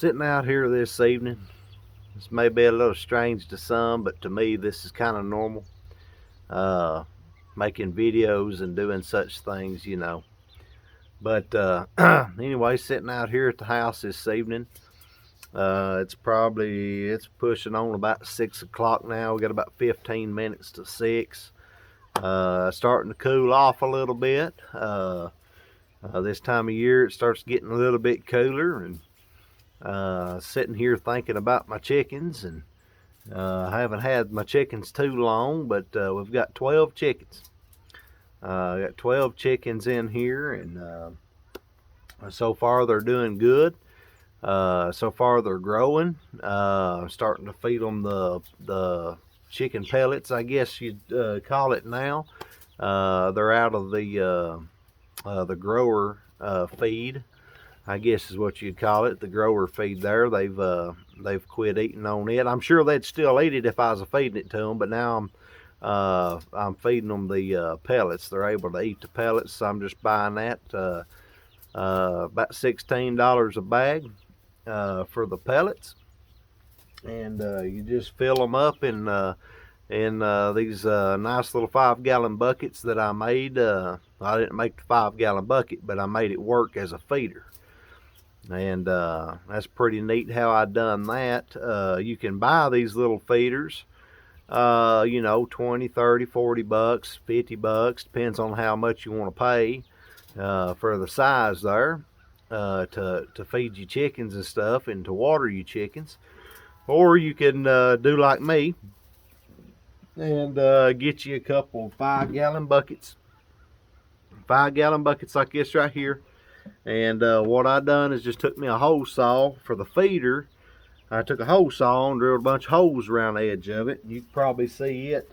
Sitting out here this evening. This may be a little strange to some, but to me this is kind of normal. Making videos and doing such things, you know. But anyway, sitting out here at the house this evening. It's pushing on about 6 o'clock now. We got about 15 minutes to 6. Starting to cool off a little bit. This time of year it starts getting a little bit cooler, and sitting here thinking about my chickens, and I haven't had my chickens too long, but we've got 12 chickens. Got 12 chickens in here, and so far they're doing good. So far they're growing. Starting to feed them the chicken pellets, I guess you'd call it now. They're out of the grower feed, I guess is what you'd call it, the grower feed there. They've quit eating on it. I'm sure they'd still eat it if I was feeding it to them, but now I'm feeding them the pellets. They're able to eat the pellets, so I'm just buying that. About $16 a bag for the pellets, and you just fill them up in these nice little 5-gallon buckets that I made. I didn't make the 5-gallon bucket, but I made it work as a feeder, and that's pretty neat how I done that. You can buy these little feeders, you know, 20, 30, 40 bucks, 50 bucks, depends on how much you want to pay for the size there, to feed your chickens and stuff, and to water your chickens. Or you can do like me and get you a couple 5-gallon buckets. 5-gallon buckets like this right here. And what I done is just took me a hole saw for the feeder. I took a hole saw and drilled a bunch of holes around the edge of it. You can probably see it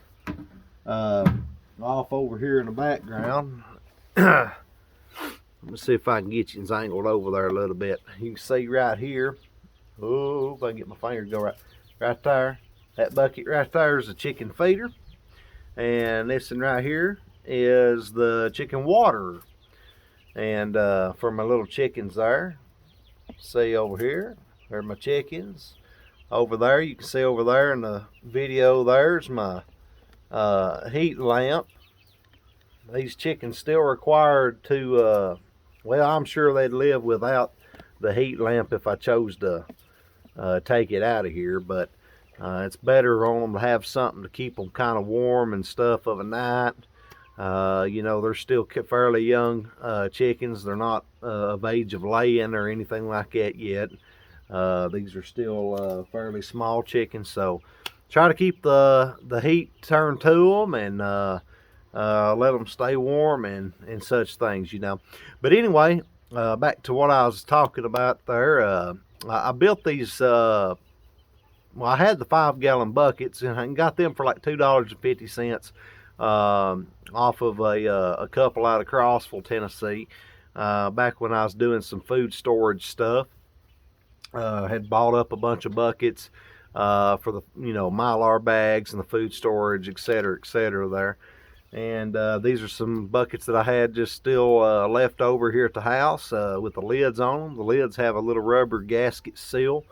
off over here in the background. Let me see if I can get you angled over there a little bit. You can see right here. Oh, if I can get my finger to go right there. That bucket right there is a chicken feeder. And this one right here is the chicken waterer. And for my little chickens there, see over here, there are my chickens. Over there, you can see over there in the video, there's my heat lamp. These chickens still required to, well, I'm sure they'd live without the heat lamp if I chose to take it out of here, but it's better on them to have something to keep them kind of warm and stuff of a night. You know, they're still fairly young chickens. They're not of age of laying or anything like that yet. These are still fairly small chickens, so try to keep the heat turned to them, and let them stay warm and such things, you know. But anyway, back to what I was talking about there. I built these, well, I had the 5-gallon buckets, and I got them for like $2.50 off of a couple out of Crossville, Tennessee, back when I was doing some food storage stuff. Had bought up a bunch of buckets for the, you know, Mylar bags and the food storage, etc., there. And these are some buckets that I had just still left over here at the house with the lids on them. The lids have a little rubber gasket seal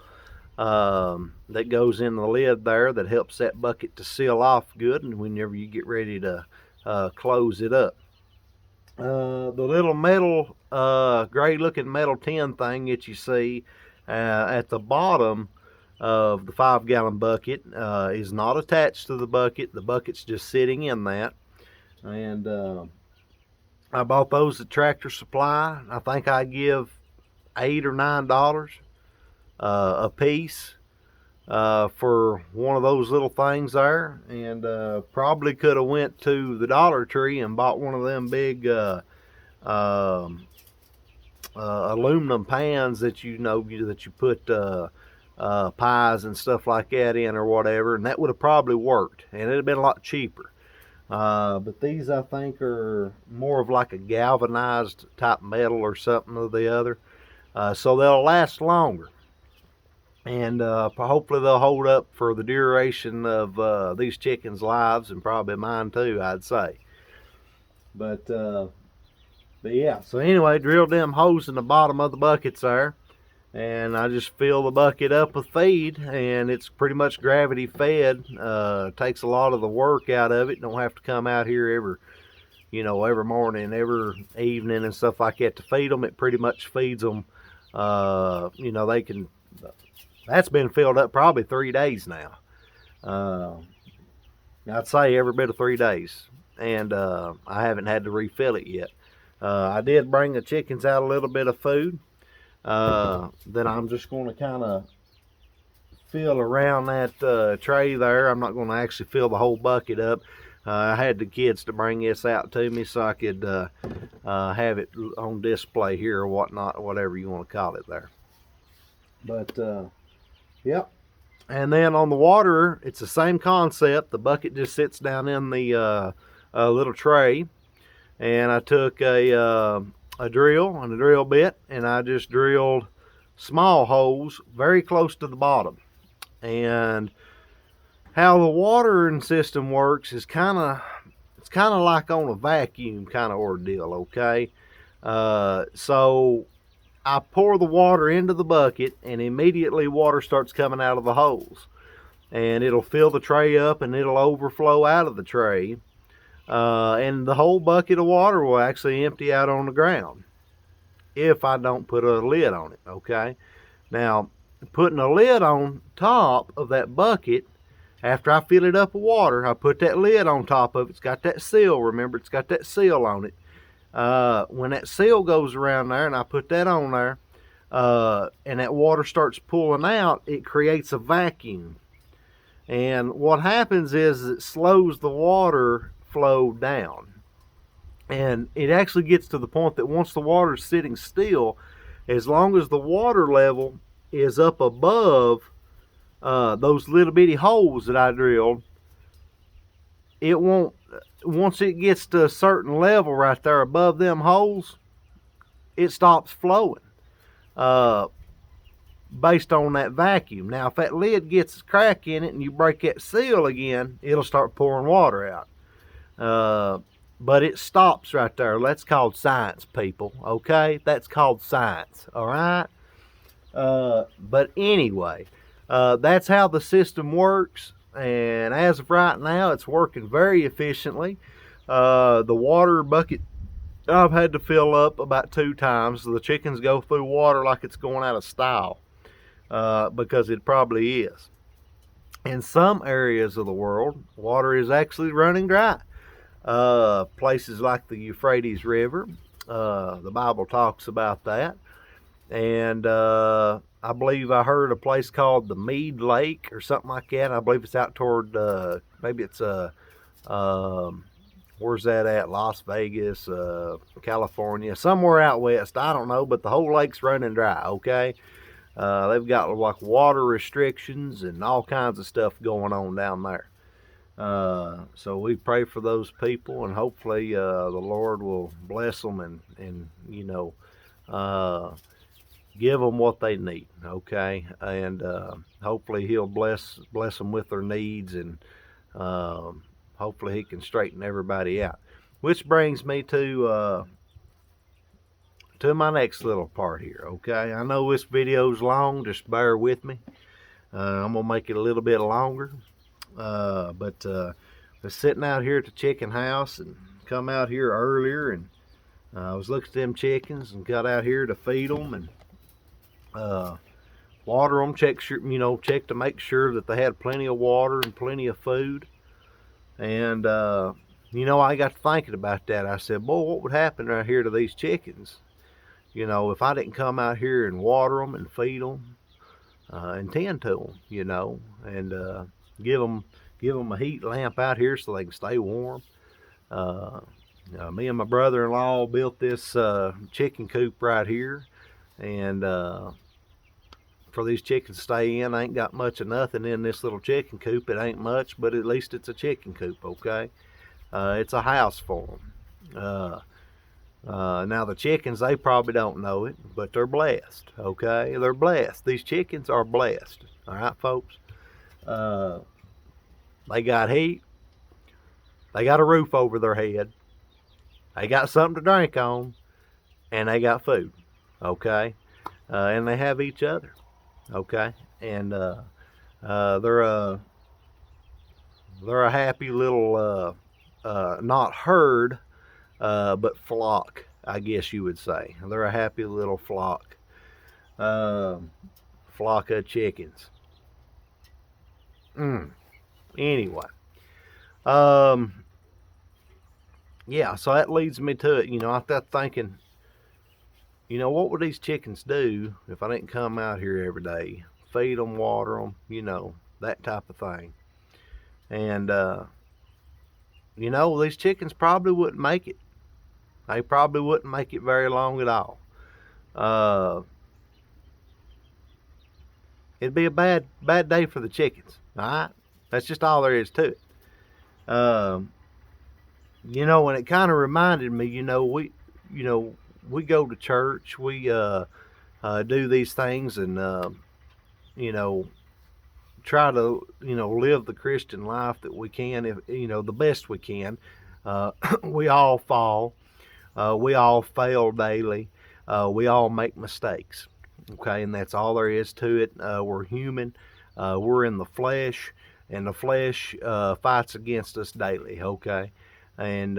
that goes in the lid there that helps that bucket to seal off good, and whenever you get ready to close it up. The little metal, gray looking metal tin thing that you see at the bottom of the 5-gallon bucket is not attached to the bucket. The bucket's just sitting in that. And I bought those at Tractor Supply. I think I give $8 or $9 a piece for one of those little things there, and probably could have went to the Dollar Tree and bought one of them big aluminum pans that you put pies and stuff like that in, or whatever, and that would have probably worked, and it'd have been a lot cheaper. But these, I think, are more of like a galvanized type metal or something or the other, so they'll last longer, and hopefully they'll hold up for the duration of these chickens' lives, and probably mine too, I'd say. But yeah, so anyway, drilled them holes in the bottom of the buckets there, and I just fill the bucket up with feed, and it's pretty much gravity fed. Takes a lot of the work out of it. Don't have to come out here every morning, every evening and stuff like that to feed them. It pretty much feeds them. They can. That's been filled up probably 3 days now. I'd say every bit of 3 days, and I haven't had to refill it yet. I did bring the chickens out a little bit of food. Then I'm just going to kind of fill around that tray there. I'm not going to actually fill the whole bucket up. I had the kids to bring this out to me so I could have it on display here or whatnot, whatever you want to call it there. But yep. And then on the water, it's the same concept. The bucket just sits down in the little tray, and I took a drill and a drill bit, and I just drilled small holes very close to the bottom. And how the watering system works is kind of like on a vacuum kind of ordeal, okay? So I pour the water into the bucket, and immediately water starts coming out of the holes, and it'll fill the tray up, and it'll overflow out of the tray, and the whole bucket of water will actually empty out on the ground if I don't put a lid on it, okay? Now, putting a lid on top of that bucket, after I fill it up with water, I put that lid on top of it. It's got that seal, remember, it's got that seal on it. When that seal goes around there and I put that on there, and that water starts pulling out, it creates a vacuum. And what happens is it slows the water flow down. And it actually gets to the point that once the water's sitting still, as long as the water level is up above those little bitty holes that I drilled, it won't. Once it gets to a certain level right there above them holes, it stops flowing based on that vacuum. Now, if that lid gets a crack in it and you break that seal again, it'll start pouring water out. But it stops right there. That's called science, people, okay? That's called science, all right? But anyway, that's how the system works. And as of right now, it's working very efficiently. The water bucket I've had to fill up about 2 times. The chickens go through water like it's going out of style, because it probably is. In some areas of the world, water is actually running dry. Places like the Euphrates River, the Bible talks about that. And I believe I heard a place called the Mead Lake or something like that. I believe it's out toward, maybe it's, where's that at? Las Vegas, California, somewhere out west. I don't know, but the whole lake's running dry, okay? They've got like water restrictions and all kinds of stuff going on down there. So we pray for those people, and hopefully the Lord will bless them and give them what they need, okay? And hopefully he'll bless them with their needs, and hopefully he can straighten everybody out. Which brings me to my next little part here, okay? I know this video's long, just bear with me. I'm gonna make it a little bit longer. But I was sitting out here at the chicken house and come out here earlier, and I was looking at them chickens and got out here to feed them and water them, check to make sure that they had plenty of water and plenty of food. And I got to thinking about that. I said, boy, what would happen right here to these chickens, if I didn't come out here and water them and feed them and tend to them, and give them a heat lamp out here so they can stay warm. Me and my brother-in-law built this chicken coop right here, and for these chickens to stay in, I ain't got much of nothing in this little chicken coop. It ain't much, but at least it's a chicken coop, okay? It's a house for them. Now the chickens, they probably don't know it, but they're blessed, okay? They're blessed. These chickens are blessed, all right, folks? They got heat, they got a roof over their head, they got something to drink on, and they got food, okay? and they have each other. Okay, and they're a happy little not herd, but flock, I guess you would say. They're a happy little flock, flock of chickens. Anyway, yeah, so that leads me to it. I got thinking, what would these chickens do if I didn't come out here every day, feed them, water them, that type of thing. And, these chickens probably wouldn't make it. They probably wouldn't make it very long at all. It'd be a bad day for the chickens. All right, that's just all there is to it. And it kind of reminded me. We go to church. We do these things, and try to live the Christian life that we can, if the best we can. We all fall. We all fail daily. We all make mistakes. Okay, and that's all there is to it. We're human. We're in the flesh, and the flesh fights against us daily. Okay, and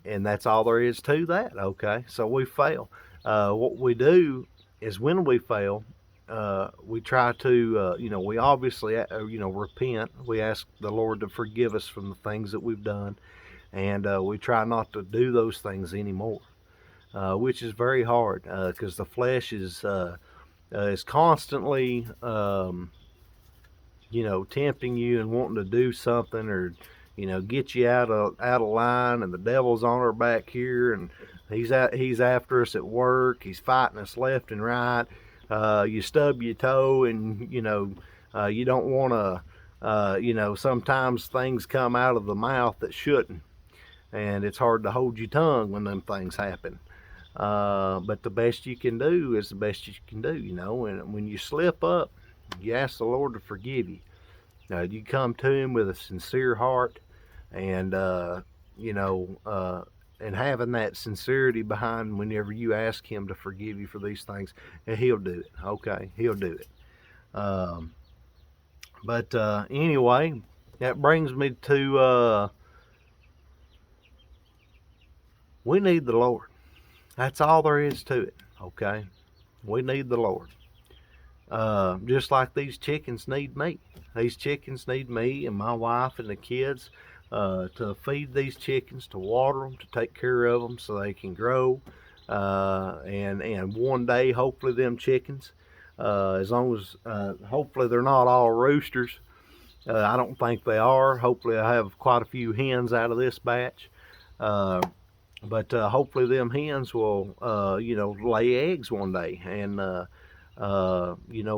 that's all there is to that. Okay, so we fail. What we do is, when we fail, we try to, we obviously, repent. We ask the Lord to forgive us from the things that we've done, and we try not to do those things anymore. Which is very hard, because the flesh is constantly, tempting you and wanting to do something, or get you out of line. And the devil's on our back here, and he's after us at work. He's fighting us left and right. You stub your toe, and you don't want to. Sometimes things come out of the mouth that shouldn't, and it's hard to hold your tongue when them things happen. But the best you can do is the best you can do, and when you slip up, you ask the Lord to forgive you. You come to Him with a sincere heart, and and having that sincerity behind whenever you ask Him to forgive you for these things, and He'll do it. Okay, He'll do it. But anyway, that brings me to we need the Lord. That's all there is to it. Okay, we need the Lord. Just like these chickens need me. These chickens need me and my wife and the kids to feed these chickens, to water them, to take care of them so they can grow. And one day, hopefully, them chickens, as long as hopefully they're not all roosters. I don't think they are. Hopefully, I have quite a few hens out of this batch. But hopefully them hens will, lay eggs one day, and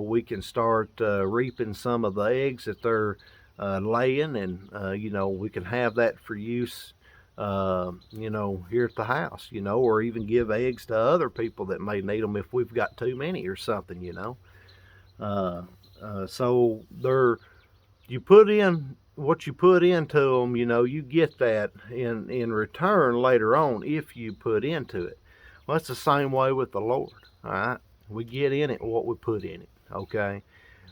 we can start reaping some of the eggs that they're laying, and we can have that for use, here at the house, or even give eggs to other people that may need them if we've got too many or something, so you put in what you put into them, you get that in return later on if you put into it. Well, that's the same way with the Lord. All right, we get in it what we put in it. Okay,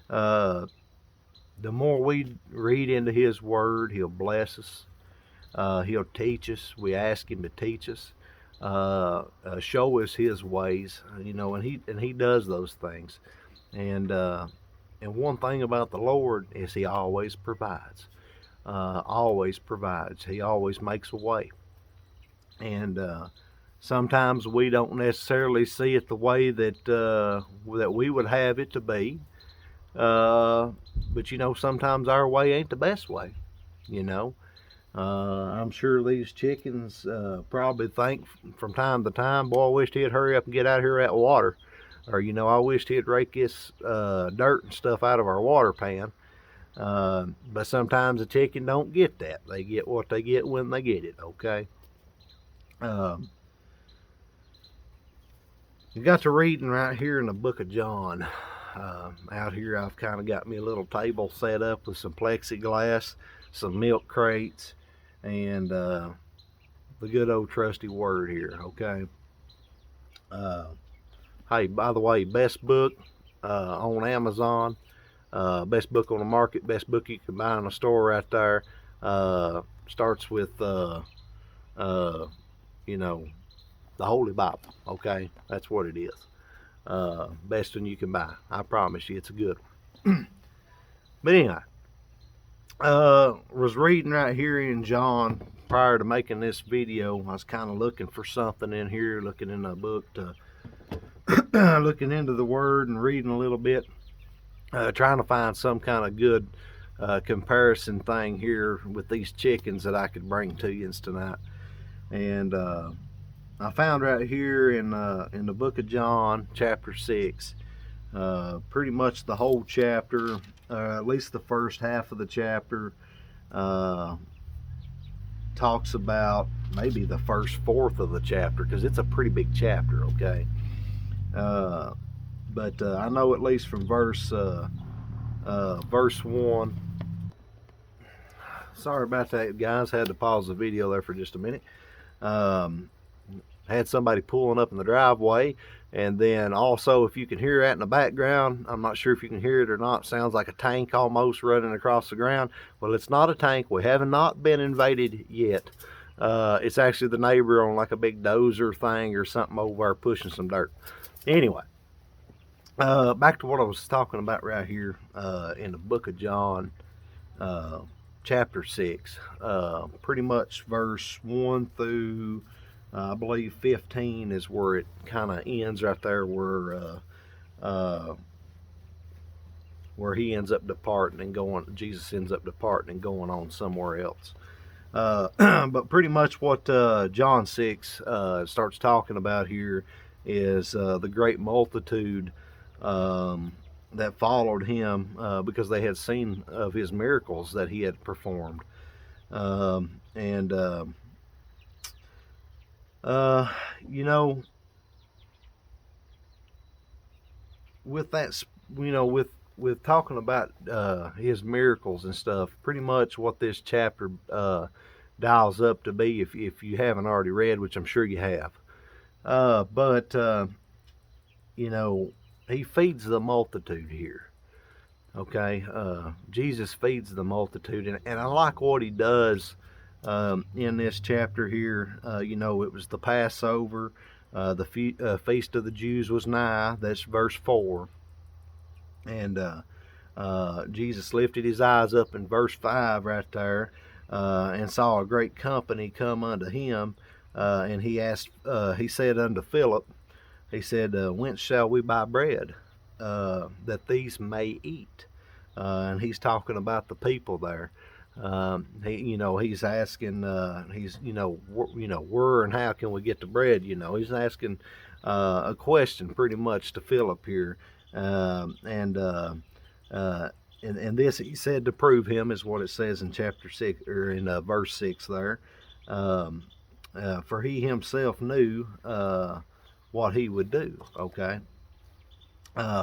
the more we read into His Word, He'll bless us. He'll teach us. We ask Him to teach us, show us His ways. And He does those things. And one thing about the Lord is He always provides. Always provides. He always makes a way. And sometimes we don't necessarily see it the way that that we would have it to be. But sometimes our way ain't the best way. I'm sure these chickens probably think from time to time, boy, I wished he'd hurry up and get out of here at water. Or, I wished he'd rake this dirt and stuff out of our water pan. But sometimes a chicken don't get that. They get what they get when they get it, okay? You got to reading right here in the book of John. Out here I've kind of got me a little table set up with some plexiglass, some milk crates, and the good old trusty Word here, okay? Hey, by the way, best book on Amazon, best book on the market, best book you can buy in a store right there. Starts with, you know, the Holy Bible. Okay, that's what it is. Best one you can buy. I promise you, it's a good one. But anyway, was reading right here in John prior to making this video. I was kind of looking for something in here, looking in a book to looking into the Word and reading a little bit, trying to find some kind of good comparison thing here with these chickens that I could bring to you tonight. And I found right here in the book of John, chapter 6, pretty much the whole chapter, at least the first half of the chapter, talks about maybe the first fourth of the chapter, because it's a pretty big chapter, okay? But I know at least from verse 1. Sorry about that, guys. Had to pause the video there for just a minute. Had somebody pulling up in the driveway, and then also, if you can hear that in the background, I'm not sure if you can hear it or not, sounds like a tank almost running across the ground. Well, it's not a tank. We have not been invaded yet. It's actually the neighbor on like a big dozer thing or something over there pushing some dirt. Anyway, back to what I was talking about right here in the book of John, chapter 6, pretty much verse 1 through I believe 15 is where it kind of ends right there, where he ends up departing and going, Jesus ends up departing and going on somewhere else. But pretty much what John 6 starts talking about here is the great multitude that followed him because they had seen of his miracles that he had performed. You know, with that, you know, with talking about his miracles and stuff, pretty much what this chapter dials up to be, if you haven't already read, which I'm sure you have. But you know, he feeds the multitude here. Okay, Jesus feeds the multitude, and I like what he does in this chapter here. You know, it was the Passover, the feast of the Jews was nigh. That's verse 4. And Jesus lifted his eyes up in verse 5 right there, and saw a great company come unto him, and he said unto Philip, he said, whence shall we buy bread that these may eat? And he's talking about the people there. He's asking, where and how can we get the bread? You know, he's asking a question pretty much to Philip here, and this he said to prove him, is what it says in chapter 6 or in verse 6 there. For he himself knew what he would do. Okay.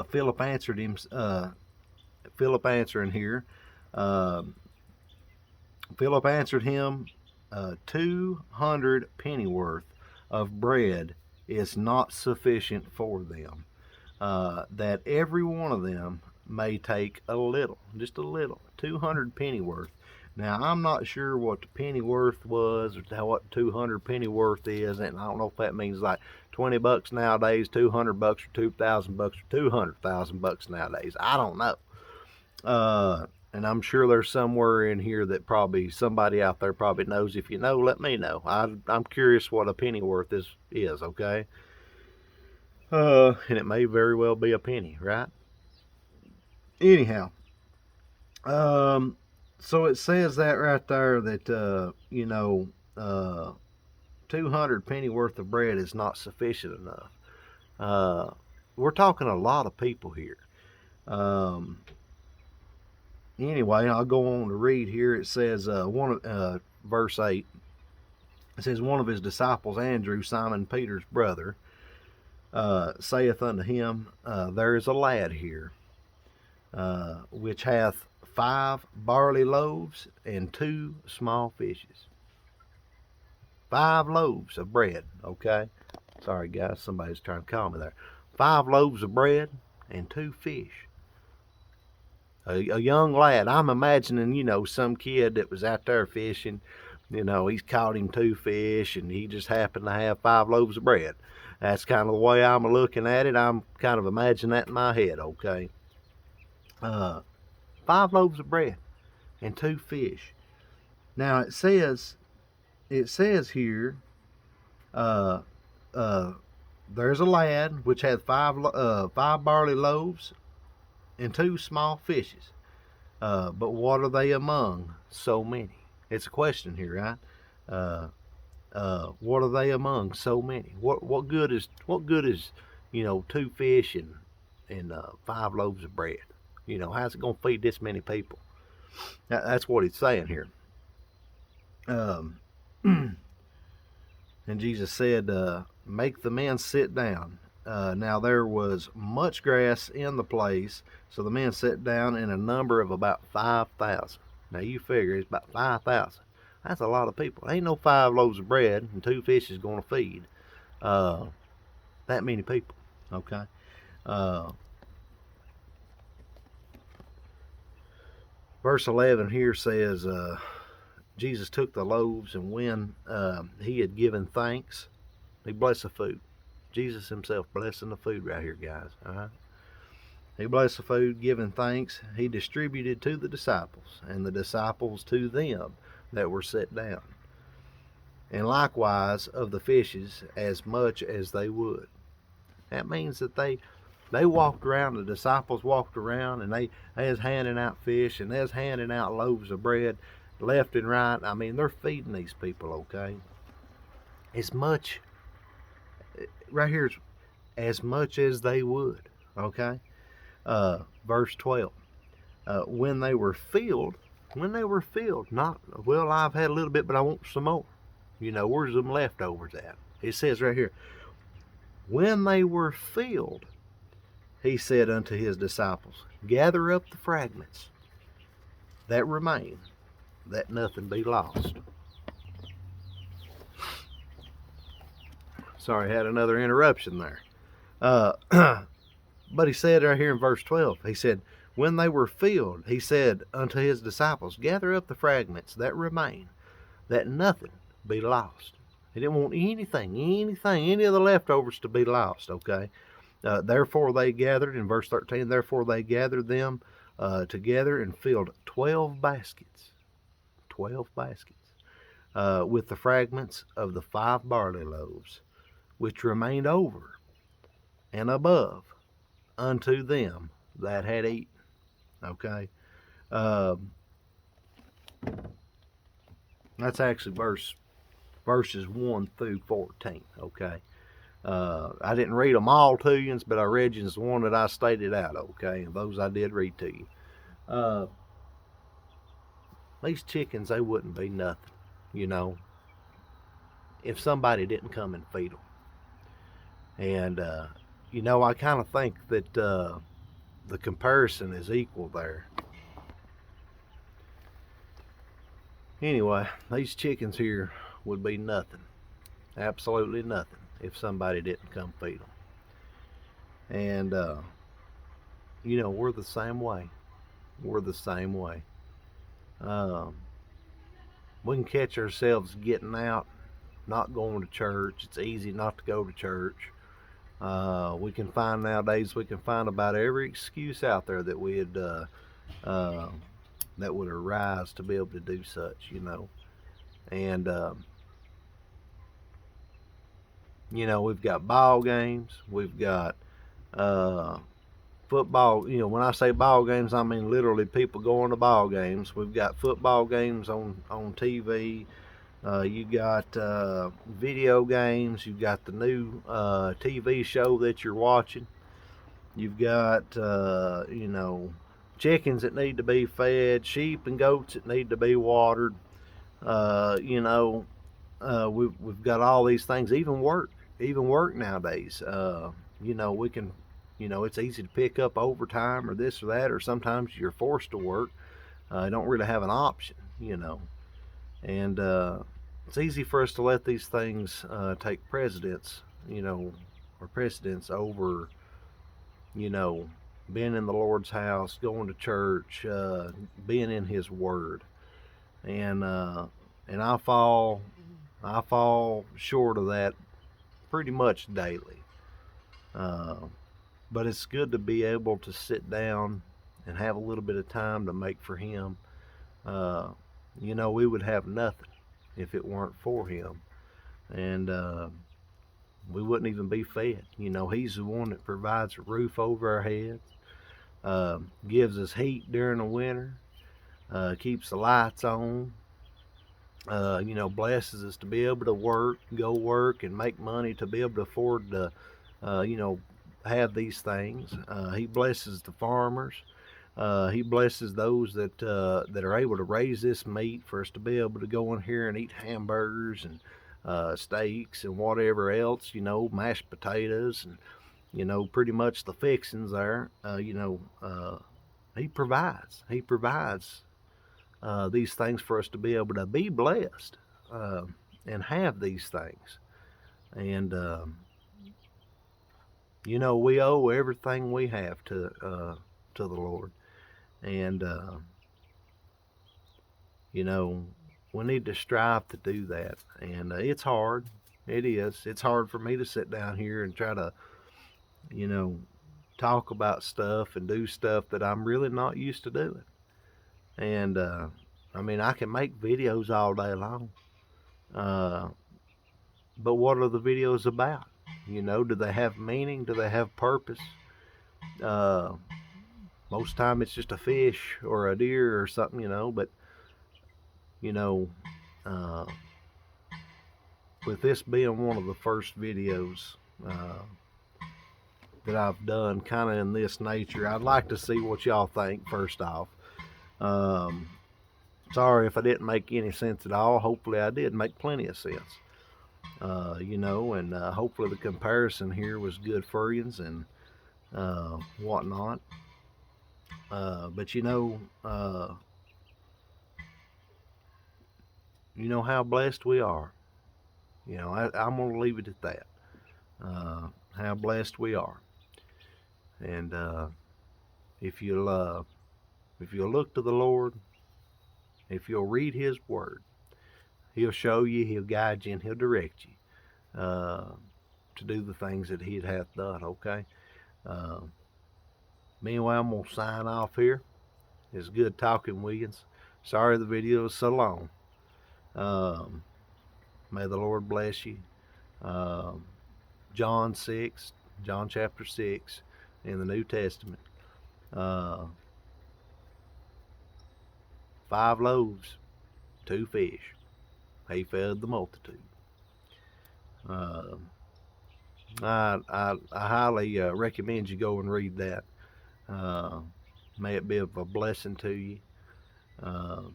Philip answered him. Philip answering here. Philip answered him, 200 pennyworth of bread is not sufficient for them, that every one of them may take a little, just a little, 200 pennyworth. Now, I'm not sure what the pennyworth was, or what 200 pennyworth is, and I don't know if that means like 20 bucks nowadays, 200 bucks, or 2,000 bucks, or 200,000 bucks nowadays. I don't know. And I'm sure there's somewhere in here that probably somebody out there probably knows. If you know, let me know. I'm curious what a pennyworth is, okay? And it may very well be a penny, right? Anyhow, so it says that right there that 200 penny worth of bread is not sufficient enough. We're talking a lot of people here. Anyway, I'll go on to read here. It says verse 8. It says, one of his disciples, Andrew, Simon Peter's brother, saith unto him, there is a lad here, which hath 5 barley loaves and 2 small fishes. 5 loaves of bread, okay? Sorry, guys, somebody's trying to call me there. 5 loaves of bread and 2 fish. A young lad. I'm imagining, some kid that was out there fishing. He's caught him 2 fish and he just happened to have 5 loaves of bread. That's kind of the way I'm looking at it. I'm kind of imagining that in my head, okay? 5 loaves of bread and 2 fish. Now it says here, there's a lad which had 5 barley loaves and 2 small fishes. But what are they among so many? It's a question here, right? What are they among so many? What good is 2 fish and 5 loaves of bread? How's it gonna feed this many people? That's what it's saying here. And Jesus said, make the men sit down. Now there was much grass in the place, so the men sat down in a number of about 5,000. Now you figure it's about 5,000. That's a lot of people. Ain't no 5 loaves of bread and 2 fish is going to feed that many people. Okay. Verse 11 here says, Jesus took the loaves, and when he had given thanks, he blessed the food. Jesus himself blessing the food right here, guys. All right. He blessed the food, giving thanks. He distributed to the disciples, and the disciples to them that were set down. And likewise of the fishes, as much as they would. That means that they walked around, the disciples walked around, and they was handing out fish, and they was handing out loaves of bread left and right. I mean, they're feeding these people, okay? As much, right here, as much as they would, okay? Verse 12, when they were filled, not, well, I've had a little bit, but I want some more. Where's them leftovers at? It says right here, when they were filled, he said unto his disciples, gather up the fragments that remain, that nothing be lost. Sorry, I had another interruption there. But he said right here in verse 12, he said, when they were filled, he said unto his disciples, gather up the fragments that remain, that nothing be lost. He didn't want anything, any of the leftovers to be lost, okay? Therefore they gathered, in verse 13, therefore they gathered them together and filled 12 baskets. 12 baskets. With the fragments of the 5 barley loaves, which remained over and above unto them that had eaten. Okay. That's actually verses 1 through 14. Okay. I didn't read them all to you, but I read you the one that I stated out. Okay. And those I did read to you. These chickens, they wouldn't be nothing, if somebody didn't come and feed them. And, I kind of think that the comparison is equal there. Anyway, these chickens here would be nothing, absolutely nothing, if somebody didn't come feed them. And, we're the same way. We're the same way. We can catch ourselves getting out, not going to church. It's easy not to go to church. We can find nowadays, about every excuse out there that we'd that would arise to be able to do such, And we've got ball games, we've got football. When I say ball games, I mean literally people going to ball games. We've got football games on TV. You got video games. You've got the new TV show that you're watching. You've got chickens that need to be fed, sheep and goats that need to be watered. We've got all these things. Even work nowadays. We can. It's easy to pick up overtime or this or that, or sometimes you're forced to work. You don't really have an option, and it's easy for us to let these things take precedence, or precedence over you know, being in the Lord's house, going to church, being in His Word, and I fall short of that pretty much daily. But it's good to be able to sit down and have a little bit of time to make for Him. You know, we would have nothing if it weren't for Him, and we wouldn't even be fed. You know, He's the one that provides a roof over our heads, gives us heat during the winter, keeps the lights on, you know, blesses us to be able to go work and make money to be able to afford to, you know, have these things. He blesses the farmers. He blesses those that are able to raise this meat for us to be able to go in here and eat hamburgers and steaks and whatever else, you know, mashed potatoes and, you know, pretty much the fixings there. You know, He provides. He provides these things for us to be able to be blessed and have these things. And you know, we owe everything we have to the Lord. And you know, we need to strive to do that. And it's hard. It is. It's hard for me to sit down here and try to, you know, talk about stuff and do stuff that I'm really not used to doing. And I mean, I can make videos all day long, but what are the videos about? You know, do they have meaning? Do they have purpose? Most time it's just a fish or a deer or something, you know. But you know, with this being one of the first videos that I've done kind of in this nature, I'd like to see what y'all think first off. Sorry if I didn't make any sense at all. Hopefully I did make plenty of sense. You know, and hopefully the comparison here was good for you and whatnot. But you know how blessed we are. You know, I'm going to leave it at that. How blessed we are. And if you'll look to the Lord, if you'll read His Word, He'll show you, He'll guide you, and He'll direct you to do the things that He hath done, okay? Meanwhile, I'm going to sign off here. It's good talking, Williams. Sorry the video is so long. May the Lord bless you. John chapter 6 in the New Testament. 5 loaves, 2 fish. He fed the multitude. I highly recommend you go and read that. May it be of a blessing to you. That's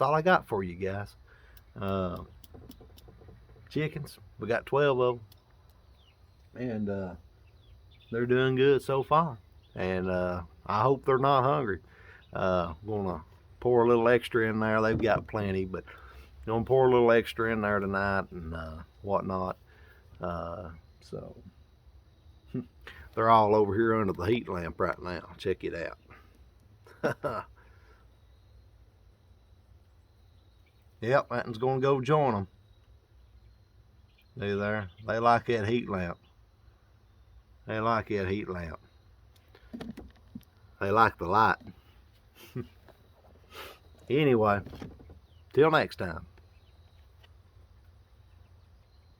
all I got for you guys. Chickens, we got 12 of them, and they're doing good so far. And I hope they're not hungry. Gonna pour a little extra in there. They've got plenty, but gonna pour a little extra in there tonight and whatnot. So they're all over here under the heat lamp right now. Check it out. Yep, that one's gonna go join them. See there? They like that heat lamp. They like that heat lamp. They like the light. Anyway, till next time.